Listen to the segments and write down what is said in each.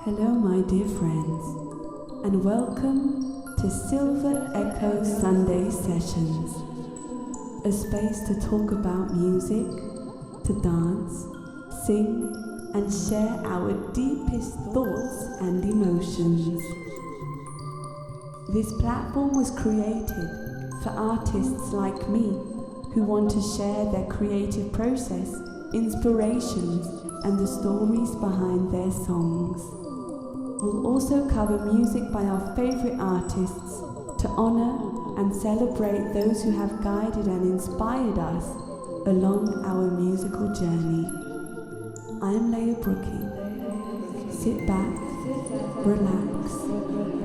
Hello, my dear friends, and welcome to Silver Echo Sunday Sessions, a space to talk about music, to dance, sing, and share our deepest thoughts and emotions. This platform was created for artists like me who want to share their creative process, inspirations, and the stories behind their songs. We'll also cover music by our favorite artists to honor and celebrate those who have guided and inspired us along our musical journey. I'm Leah Brookie. Sit back, relax,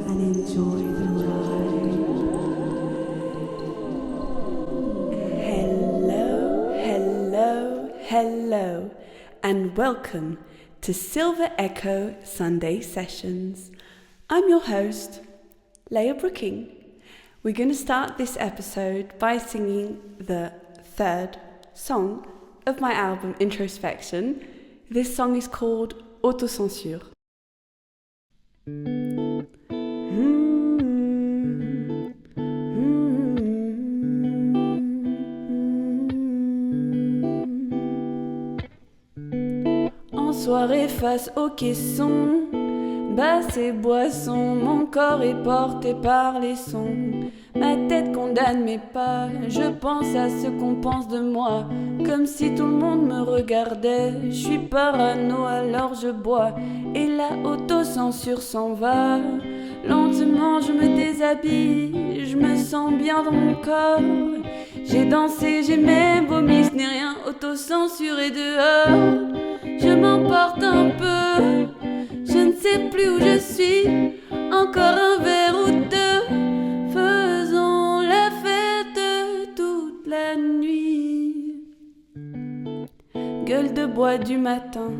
and enjoy the ride. Hello, and welcome to Silver Echo Sunday Sessions. I'm your host, Leah Brooking. We're going to start this episode by singing the third song of my album Introspection. This song is called AUTOCENSURE. Soirée face aux caissons, basse et boissons, mon corps est porté par les sons. Ma tête condamne mes pas, je pense à ce qu'on pense de moi, comme si tout le monde me regardait. Je suis parano alors je bois, et la autocensure s'en va. Lentement je me déshabille, je me sens bien dans mon corps. J'ai dansé, j'ai même vomi, ce n'est rien, autocensuré dehors. Je m'emporte un peu, je ne sais plus où je suis. Encore un verre ou deux, faisons la fête toute la nuit. Gueule de bois du matin,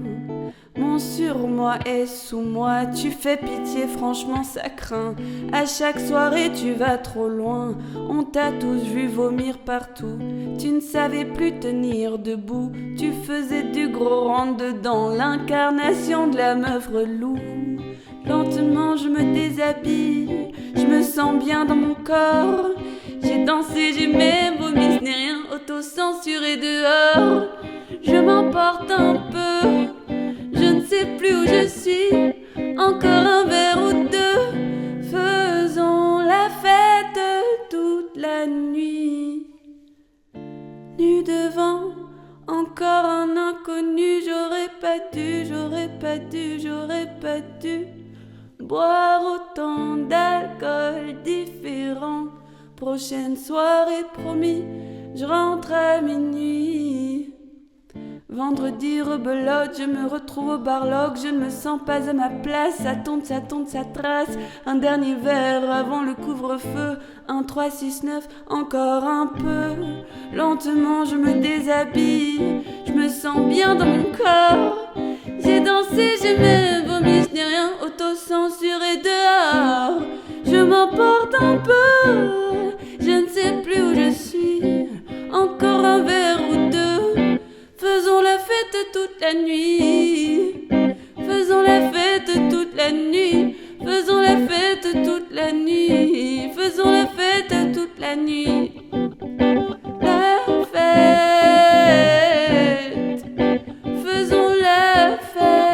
mon surmoi est sous moi. Tu fais pitié, franchement ça craint. À chaque soirée tu vas trop loin. On t'a tous vu vomir partout. Tu ne savais plus tenir debout. Tu faisais du gros rentre-dedans, l'incarnation de la meuf relou. Lentement je me déshabille, je me sens bien dans mon corps. J'ai dansé, j'ai même vomi, ce n'est rien, autocensuré dehors. Je m'emporte un peu, je ne sais plus où je suis. Encore un verre ou deux, faisons la fête toute la nuit. Nu devant, encore un inconnu. J'aurais pas dû boire autant d'alcool différent. Prochaine soirée promis, je rentre à minuit. Vendredi rebelote, je me retrouve au barlock. Je ne me sens pas à ma place, ça tombe, ça trace. Un dernier verre avant le couvre-feu. 1, 3, 6, 9, encore un peu. Lentement je me déshabille, je me sens bien dans mon corps. J'ai dansé, j'ai même vomi, ce n'est rien, autocensuré dehors. Je m'emporte un peu, je ne sais plus où je suis. Encore un verre ou deux, faisons la fête toute la nuit. Faisons la fête toute la nuit. Faisons la fête toute la nuit. Faisons la fête toute la nuit. La fête. Faisons la fête.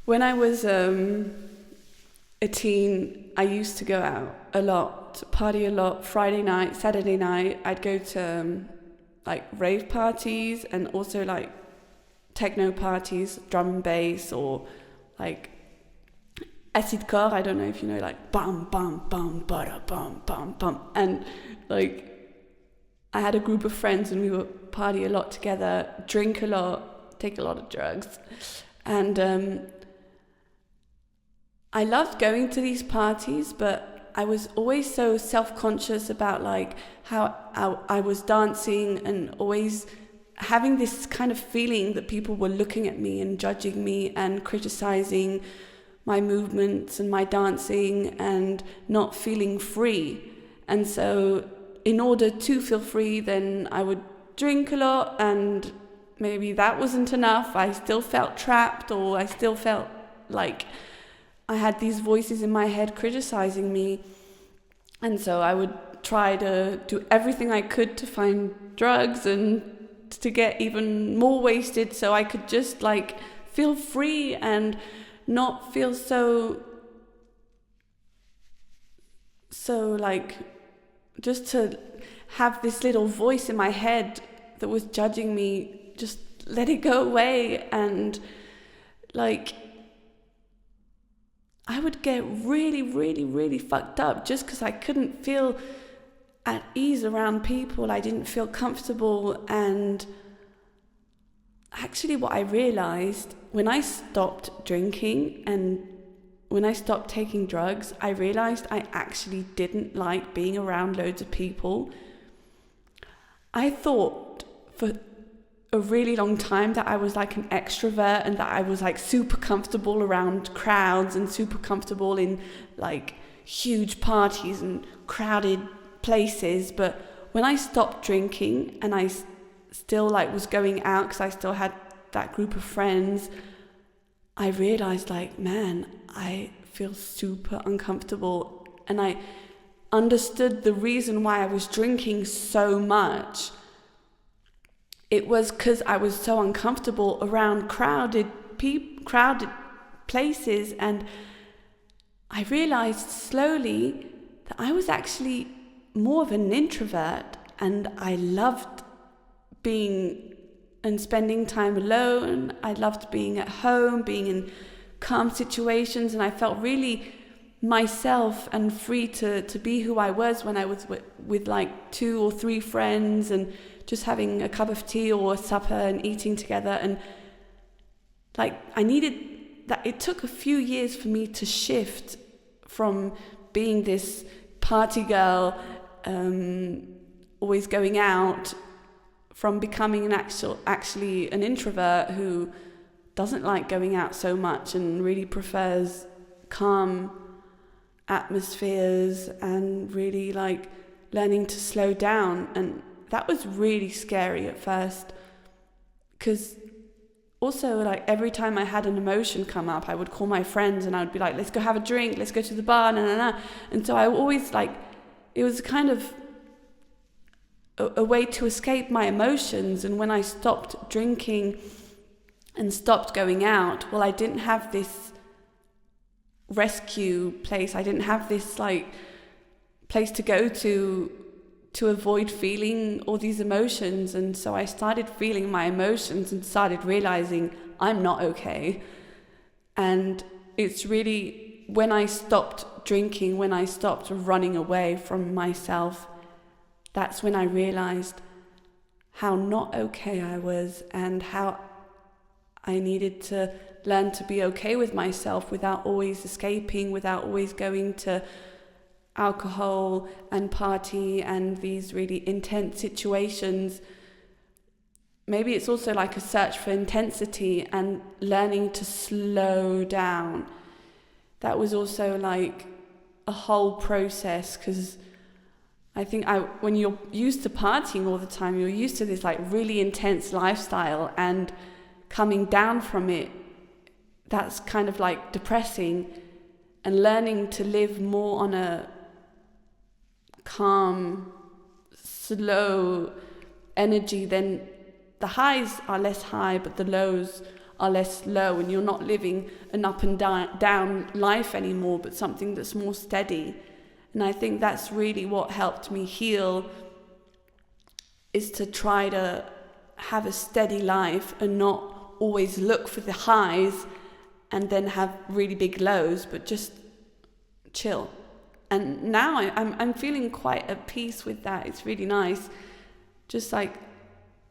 When I was a teen, I used to go out a lot, party a lot. Friday night, Saturday night, I'd go to like rave parties and also like techno parties, drum and bass, or like acid core. I don't know if you know, like bum bum bum bada bum bum bum. And like I had a group of friends and we would party a lot together, drink a lot, take a lot of drugs, and I loved going to these parties, but I was always so self-conscious about like how I was dancing and always having this kind of feeling that people were looking at me and judging me and criticizing my movements and my dancing and not feeling free. And so in order to feel free, then I would drink a lot, and maybe that wasn't enough. I still felt trapped, or I still felt like I had these voices in my head criticizing me. And so I would try to do everything I could to find drugs and to get even more wasted so I could just like feel free and not feel so like, just to have this little voice in my head that was judging me, just let it go away. And like, I would get really, really, really fucked up just because I couldn't feel at ease around people. I didn't feel comfortable. And actually what I realized when I stopped drinking and when I stopped taking drugs, I realized I actually didn't like being around loads of people. I thought for a really long time that I was like an extrovert and that I was like super comfortable around crowds and super comfortable in like huge parties and crowded places. But when I stopped drinking and I still like was going out because I still had that group of friends, I realized like, man, I feel super uncomfortable. And I understood the reason why I was drinking so much. It was because I was so uncomfortable around crowded places. And I realized slowly that I was actually more of an introvert, and I loved being and spending time alone. I loved being at home, being in calm situations, and I felt really myself and free to be who I was when I was with like 2 or 3 friends and just having a cup of tea or a supper and eating together. And like, I needed that. It took a few years for me to shift from being this party girl, always going out, from becoming actually an introvert who doesn't like going out so much and really prefers calm atmospheres and really like learning to slow down. And that was really scary at first, because also like every time I had an emotion come up, I would call my friends and I would be like, let's go have a drink, let's go to the bar, and so I always like, it was kind of a way to escape my emotions. And when I stopped drinking and stopped going out, well, I didn't have this rescue place. I didn't have this like place to go to avoid feeling all these emotions. And so I started feeling my emotions and started realizing I'm not okay. And it's really when I stopped drinking, when I stopped running away from myself, that's when I realized how not okay I was and how I needed to learn to be okay with myself without always escaping, without always going to alcohol and party and these really intense situations. Maybe it's also like a search for intensity and learning to slow down. That was also like a whole process, because I think when you're used to partying all the time, you're used to this like really intense lifestyle, and coming down from it, that's kind of like depressing. And learning to live more on a calm, slow energy, then the highs are less high, but the lows are less low, and you're not living an up and down life anymore, but something that's more steady. And I think that's really what helped me heal, is to try to have a steady life and not always look for the highs and then have really big lows, but just chill. And now I'm feeling quite at peace with that. It's really nice. Just like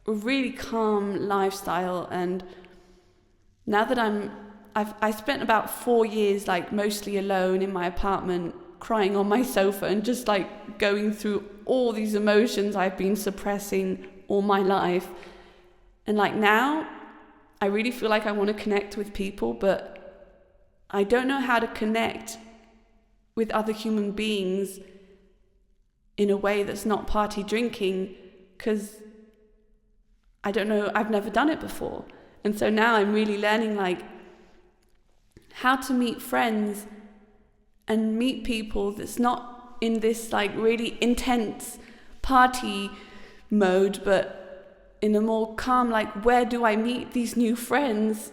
a really calm lifestyle. And now that I spent about 4 years like mostly alone in my apartment, crying on my sofa and just like going through all these emotions I've been suppressing all my life. And like now, I really feel like I want to connect with people, but I don't know how to connect with other human beings in a way that's not party drinking, because I don't know, I've never done it before. And so now I'm really learning like how to meet friends and meet people that's not in this like really intense party mode, but in a more calm, like, where do I meet these new friends?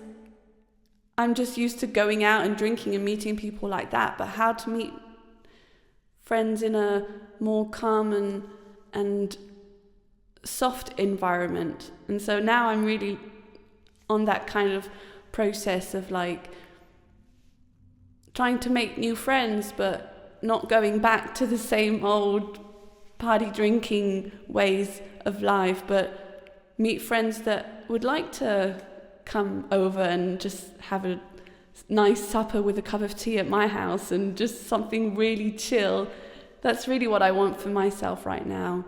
I'm just used to going out and drinking and meeting people like that, but how to meet friends in a more calm and soft environment. And so now I'm really on that kind of process of like trying to make new friends, but not going back to the same old party drinking ways of life, but meet friends that would like to come over and just have a nice supper with a cup of tea at my house and just something really chill. That's really what I want for myself right now.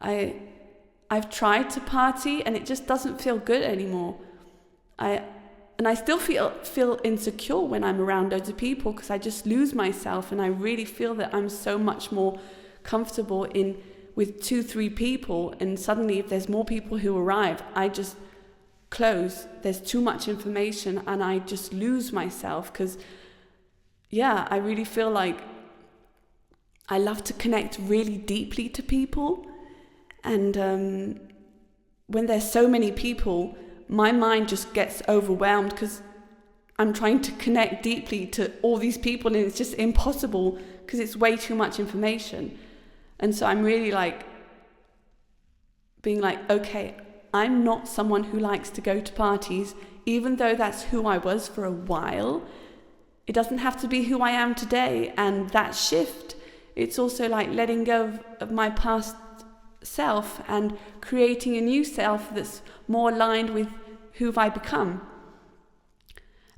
I've tried to party and it just doesn't feel good anymore. I still feel insecure when I'm around loads of people, because I just lose myself, and I really feel that I'm so much more comfortable with 2-3 people, and suddenly if there's more people who arrive, I just close. There's too much information and I just lose myself, because I really feel like I love to connect really deeply to people, and when there's so many people, my mind just gets overwhelmed because I'm trying to connect deeply to all these people, and it's just impossible because it's way too much information. And so I'm really like being like, okay, I'm not someone who likes to go to parties, even though that's who I was for a while. It doesn't have to be who I am today. And that shift, it's also like letting go of my past self and creating a new self that's more aligned with who have I become.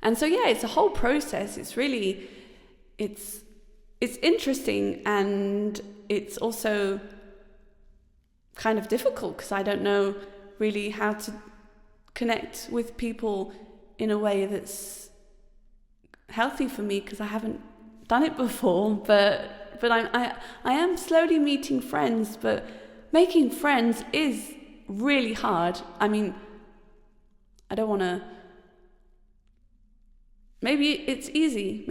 And so it's a whole process. It's really, it's interesting, and it's also kind of difficult because I don't know really how to connect with people in a way that's healthy for me, because I haven't done it before. But I am slowly meeting friends, but making friends is really hard. I mean, I don't want to... Maybe it's easy.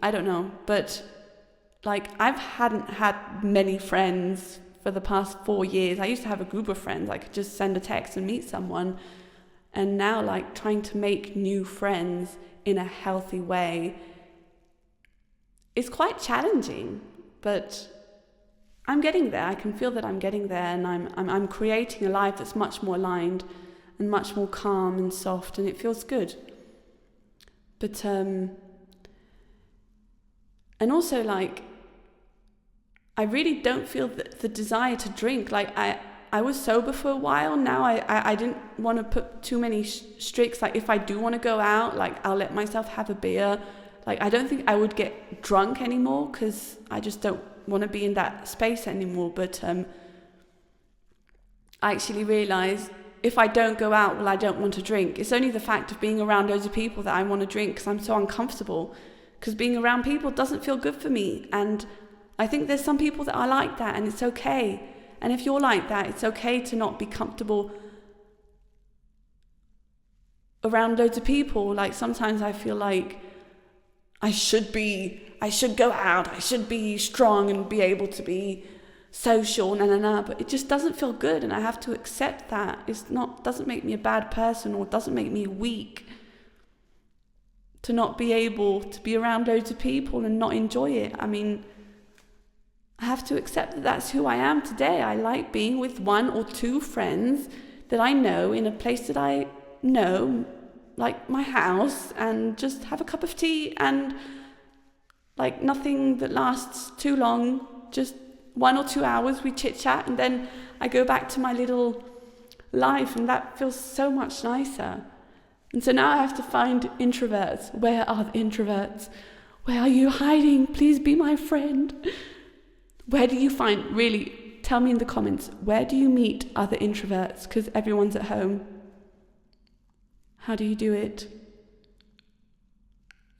I don't know. But like, hadn't had many friends for the past 4 years. I used to have a group of friends. I could just send a text and meet someone. And now, like, trying to make new friends in a healthy way is quite challenging. But I'm getting there. I can feel that I'm getting there, and I'm creating a life that's much more aligned and much more calm and soft, and it feels good. But and also, like, I really don't feel the desire to drink. Like, I was sober for a while. Now I didn't want to put too many streaks. Like, if I do want to go out, like, I'll let myself have a beer. Like, I don't think I would get drunk anymore, because I just don't want to be in that space anymore. But I actually realised, if I don't go out, well, I don't want to drink. It's only the fact of being around loads of people that I want to drink, because I'm so uncomfortable. Because being around people doesn't feel good for me. And I think there's some people that are like that, and it's okay. And if you're like that, it's okay to not be comfortable around loads of people. Like, sometimes I feel like I should go out, I should be strong and be able to be social, but it just doesn't feel good, and I have to accept that. Doesn't make me a bad person, or doesn't make me weak to not be able to be around loads of people and not enjoy it. I mean, I have to accept that that's who I am today. I like being with 1 or 2 friends that I know in a place that I know, like my house, and just have a cup of tea, and like nothing that lasts too long, just 1 or 2 hours we chit chat, and then I go back to my little life, and that feels so much nicer. And so now I have to find introverts. Where are the introverts? Where are you hiding? Please be my friend. Where do you find really tell me in the comments, where do you meet other introverts? Because everyone's at home. How do you do it?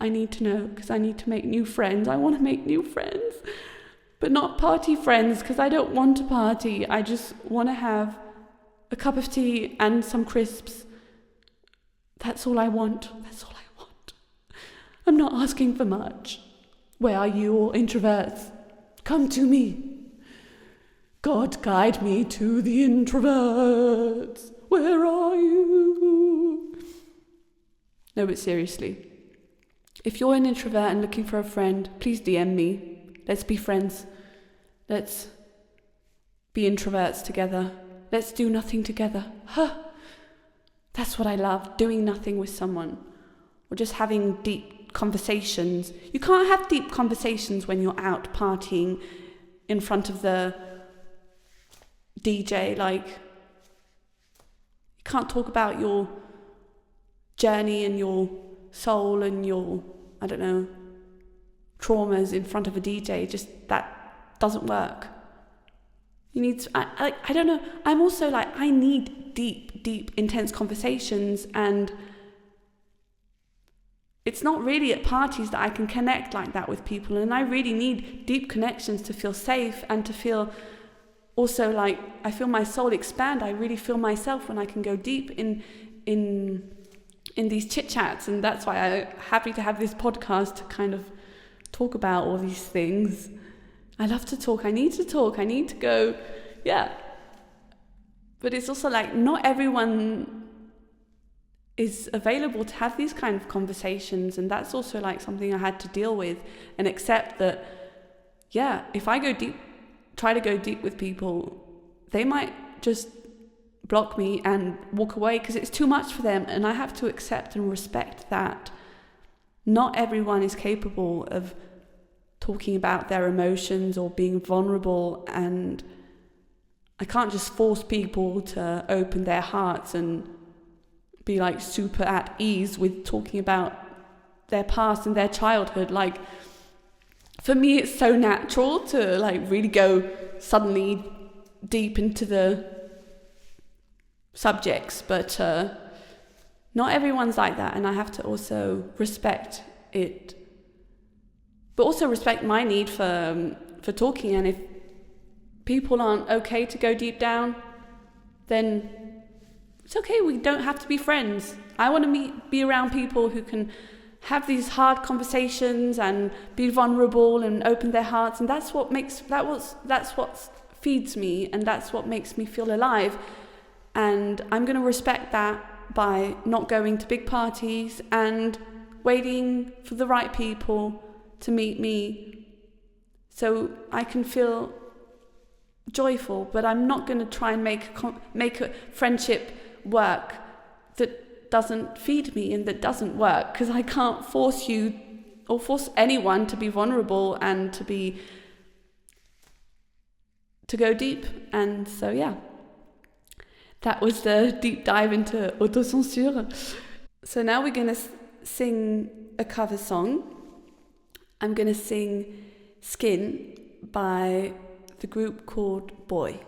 I need to know, because I need to make new friends. I want to make new friends, but not party friends, because I don't want to party. I just want to have a cup of tea and some crisps. That's all I want. That's all I want. I'm not asking for much. Where are you all introverts? Come to me. God guide me to the introverts. Where are you? No, but seriously. If you're an introvert and looking for a friend, please DM me. Let's be friends. Let's be introverts together. Let's do nothing together. That's what I love, doing nothing with someone. Or just having deep conversations. You can't have deep conversations when you're out partying in front of the DJ. Like, you can't talk about your journey and your soul and your, I don't know, traumas in front of a DJ. Just that doesn't work. You need to, I don't know. I'm also like, I need deep, intense conversations, and it's not really at parties that I can connect like that with people. And I really need deep connections to feel safe and to feel also like I feel my soul expand. I really feel myself when I can go deep in these chit chats, and that's why I'm happy to have this podcast to kind of talk about all these things. I love to talk. I need to talk. I need to go, yeah. But it's also like not everyone is available to have these kind of conversations, and that's also like something I had to deal with and accept that, yeah, if I go deep, try to go deep with people, they might just block me and walk away because it's too much for them, and I have to accept and respect that. Not everyone is capable of talking about their emotions or being vulnerable, and I can't just force people to open their hearts and be like super at ease with talking about their past and their childhood. Like, for me, it's so natural to like really go suddenly deep into the subjects, but not everyone's like that, and I have to also respect it, but also respect my need for talking. And if people aren't okay to go deep down, then it's okay. We don't have to be friends. I want to be around people who can have these hard conversations and be vulnerable and open their hearts, and that's what feeds me, and that's what makes me feel alive. And I'm going to respect that by not going to big parties and waiting for the right people to meet me so I can feel joyful. But I'm not going to try and make a friendship work that doesn't feed me and that doesn't work, because I can't force you or force anyone to be vulnerable and to go deep. And so, yeah. That was the deep dive into AUTOCENSURE. So now we're going to sing a cover song. I'm going to sing Skin by the group called Boy.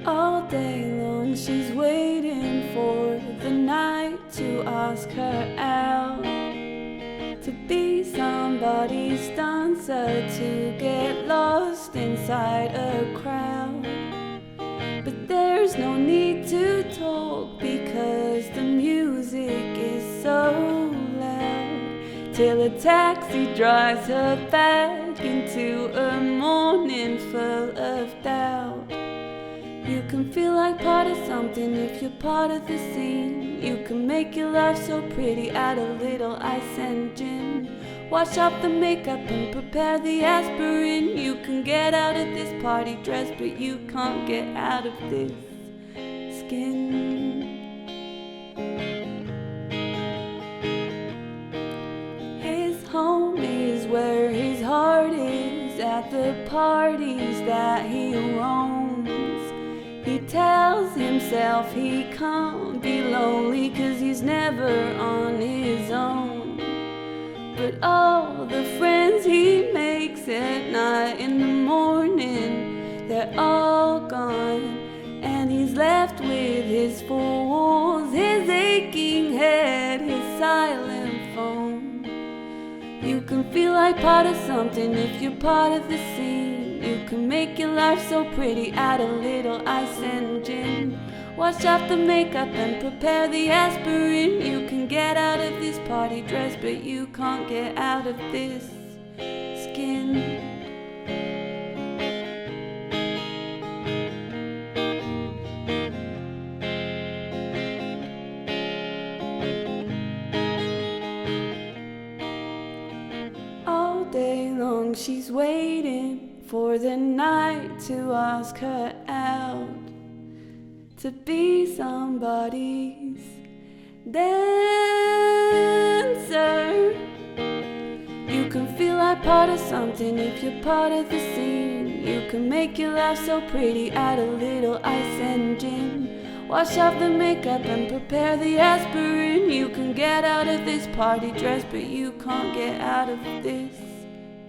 All day long she's waiting for the night to ask her out, to be somebody's dancer, to get lost inside a crowd. But there's no need to talk because the music is so loud, till a taxi drives her back into a morning full of doubt. You can feel like part of something if you're part of the scene. You can make your life so pretty, add a little ice and gin. Wash off the makeup and prepare the aspirin. You can get out of this party dress, but you can't get out of this skin. His home is where his heart is, at the parties that he roams. He tells himself he can't be lonely 'cause he's never on his own. But all the friends he makes at night in the morning, they're all gone. And he's left with his four walls, his aching head, his silent phone. You can feel like part of something if you're part of the scene. You can make your life so pretty, add a little ice and gin. Wash off the makeup and prepare the aspirin. You can get out of this party dress, but you can't get out of this skin. All day long she's waiting for the night to ask her out, to be somebody's dancer. You can feel like part of something if you're part of the scene. You can make your life so pretty, add a little ice and gin. Wash off the makeup and prepare the aspirin. You can get out of this party dress, but you can't get out of this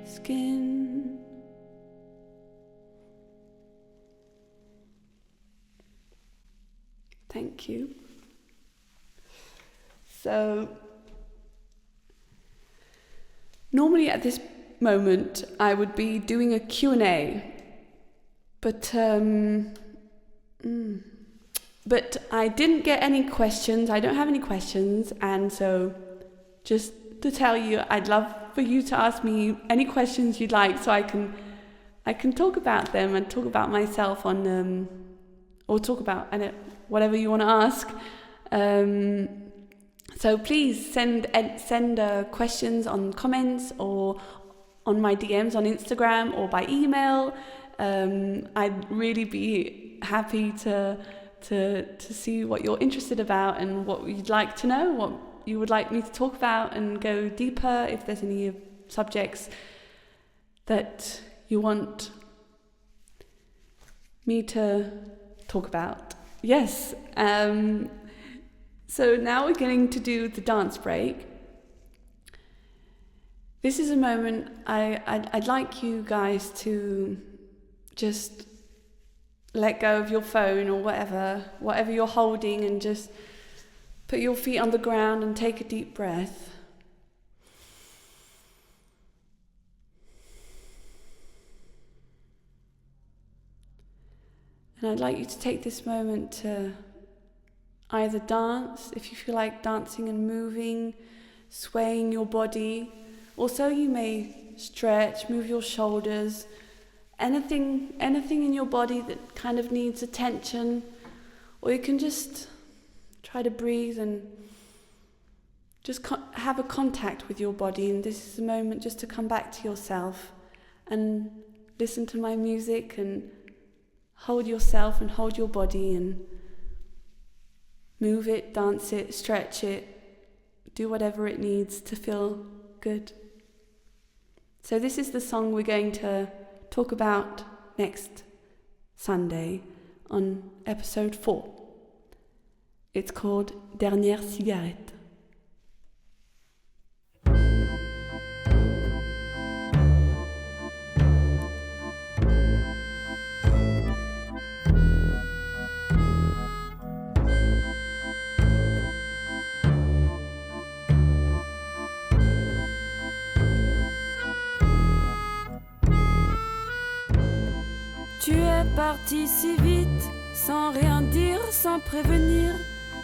skin. Thank you. So, normally at this moment I would be doing a Q&A, but I didn't get any questions. I don't have any questions, and so just to tell you, I'd love for you to ask me any questions you'd like, so I can talk about them and talk about myself on or talk about whatever you want to ask. So please send questions on comments or on my DMs on Instagram or by email. I'd really be happy to see what you're interested about and what you'd like to know, what you would like me to talk about, and go deeper if there's any subjects that you want me to talk about. Yes. So now we're going to do the dance break. This is a moment I'd like you guys to just let go of your phone or whatever you're holding, and just put your feet on the ground and take a deep breath. And I'd like you to take this moment to either dance, if you feel like dancing and moving, swaying your body. Also, you may stretch, move your shoulders, anything in your body that kind of needs attention. Or you can just try to breathe and just have a contact with your body. And this is a moment just to come back to yourself and listen to my music and hold yourself and hold your body and move it, dance it, stretch it, do whatever it needs to feel good. So this is the song we're going to talk about next Sunday on episode 4. It's called Dernière Cigarette. Tu es parti si vite, sans rien dire, sans prévenir.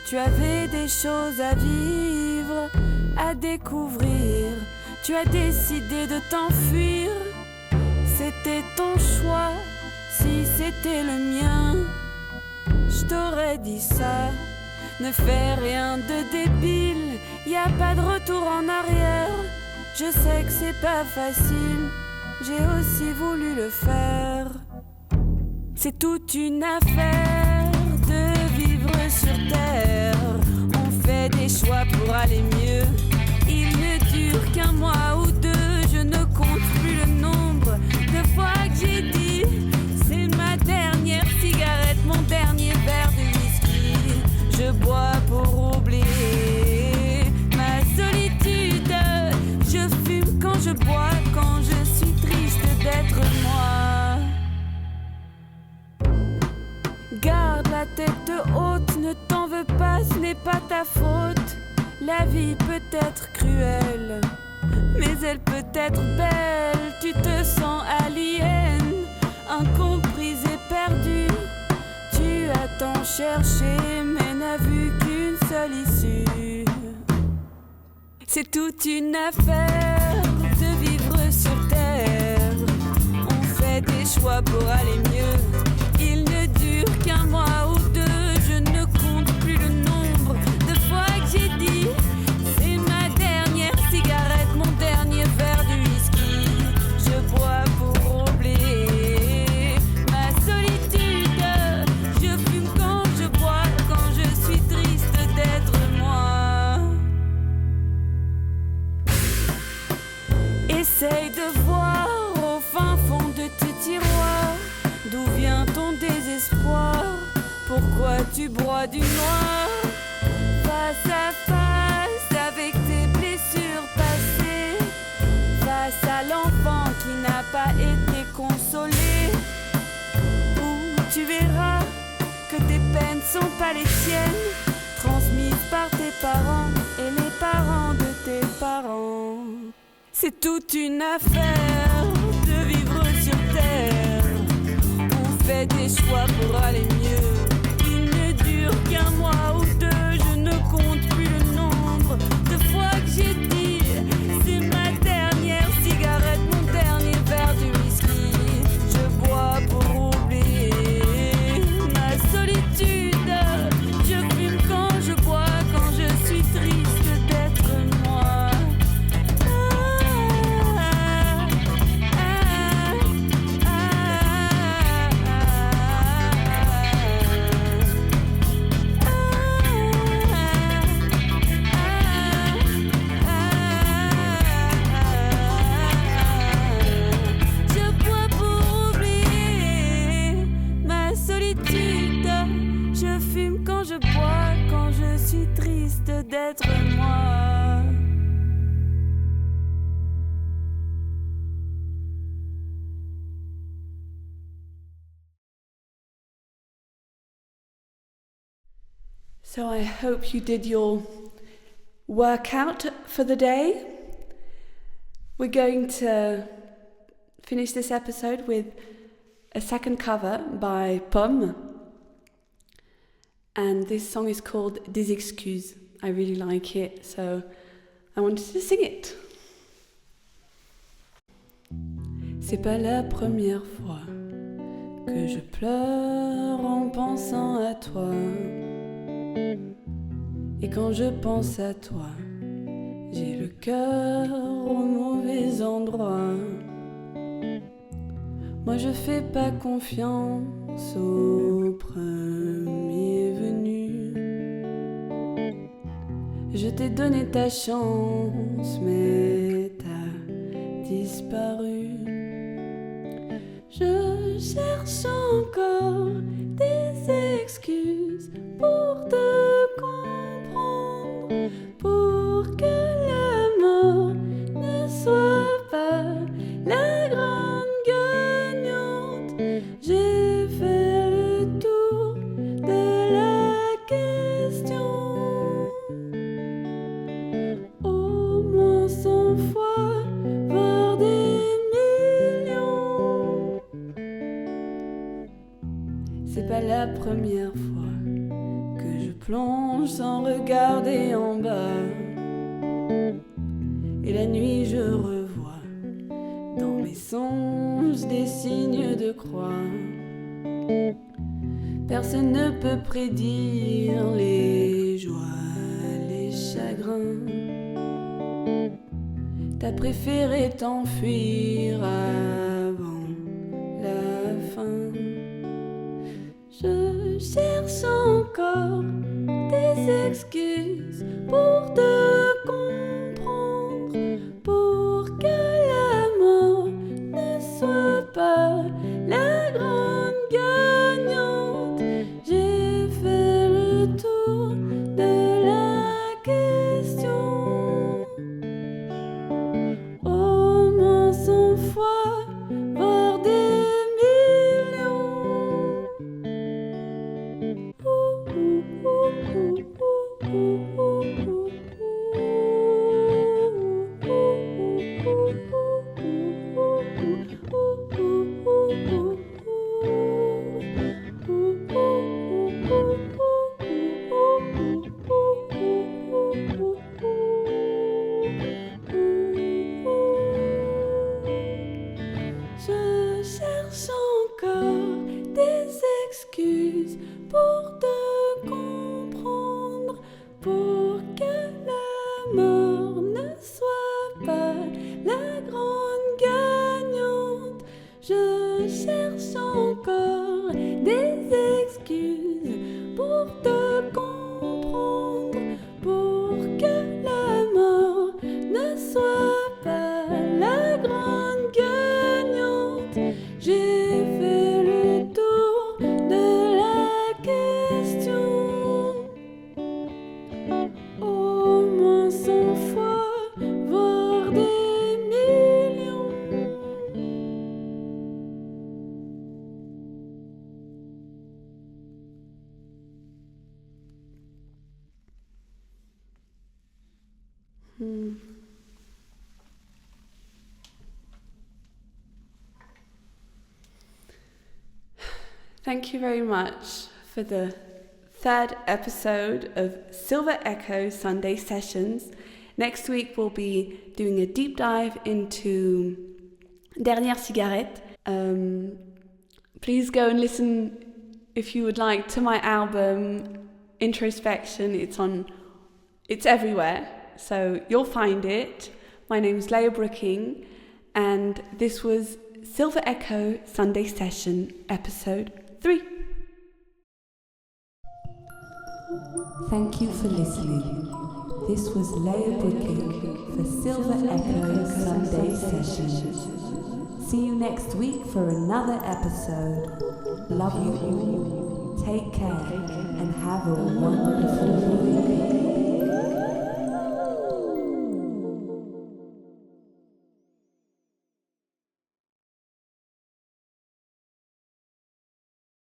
Tu avais des choses à vivre, à découvrir. Tu as décidé de t'enfuir. C'était ton choix, si c'était le mien. Je t'aurais dit ça, ne fais rien de débile. Y a pas de retour en arrière. Je sais que c'est pas facile, j'ai aussi voulu le faire. C'est toute une affaire de vivre sur terre. On fait des choix pour aller mieux. Il ne dure qu'un mois ou deux. Je ne compte plus le nombre de fois que j'ai dit c'est ma dernière cigarette, mon dernier ne t'en veux pas, ce n'est pas ta faute. La vie peut être cruelle, mais elle peut être belle. Tu te sens alien, incomprise et perdue. Tu as tant cherché, mais n'as vu qu'une seule issue. C'est toute une affaire de vivre sur terre. On fait des choix pour aller mieux. Il ne dure qu'un mois ou deux. Je ne compte plus le nombre de fois que j'ai dit c'est ma dernière cigarette, mon dernier verre de whisky. Je bois pour oublier ma solitude. Je fume quand je bois, quand je suis triste d'être moi. Essaye de voir au fin fond de tes tiroirs d'où vient ton désespoir. Pourquoi tu broies du noir? Face à face avec tes blessures passées, face à l'enfant qui n'a pas été consolé, où tu verras que tes peines sont pas les tiennes, transmises par tes parents et les parents de tes parents. C'est toute une affaire de vivre sur terre. On fait des choix pour aller mieux. Il ne dure qu'un mois ou deux. Je ne compte plus le nombre de fois que j'ai dit c'est ma dernière cigarette, mon dernier verre de whisky. Je bois pour oublier ma solitude. Je fume quand je bois, quand je suis triste d'être moi. Je fume quand je bois, quand je suis triste d'être moi. So I hope you did your workout for the day. We're going to finish this episode with a second cover by Pomme. And this song is called Des Excuses. I really like it, so I wanted to sing it. C'est pas la première fois que je pleure en pensant à toi. Et quand je pense à toi, j'ai le cœur au mauvais endroit. Moi je fais pas confiance au premier venu. Je t'ai donné ta chance, mais t'as disparu. Je cherche encore des excuses pour te comprendre, pour que la mort ne soit pas la grande gagnante. J'ai fait le tour de la question au moins 100 fois, voire des millions. C'est pas la première fois que je plonge sans regarder en bas. Et la nuit je revois dans mes songes des signes de croix. Personne ne peut prédire les joies, les chagrins. T'as préféré t'enfuir avant la fin. Je cherche encore des excuses pour te comprendre, pour que la mort ne soit pas la grande gagnante. J'ai fait le tour de la question au moins 100 fois, voire des millions. cherche encore des excuses pour te comprendre, pour que la mort ne soit pas la grande gagnante. J'ai fait le tour de la question au moins 100 fois, voire des millions. Thank you very much for the third episode of Silver Echo Sunday Sessions. Next week we'll be doing a deep dive into Dernière Cigarette. Please go and listen, if you would like, to my album Introspection. It's everywhere, so you'll find it. My name is Leah Brooking, and this was Silver Echo Sunday Session, episode 3. Thank you for listening. This was Leah Brooking for Silver Echo Sunday Sessions. See you next week for another episode. Love you all. Take care and have a wonderful week.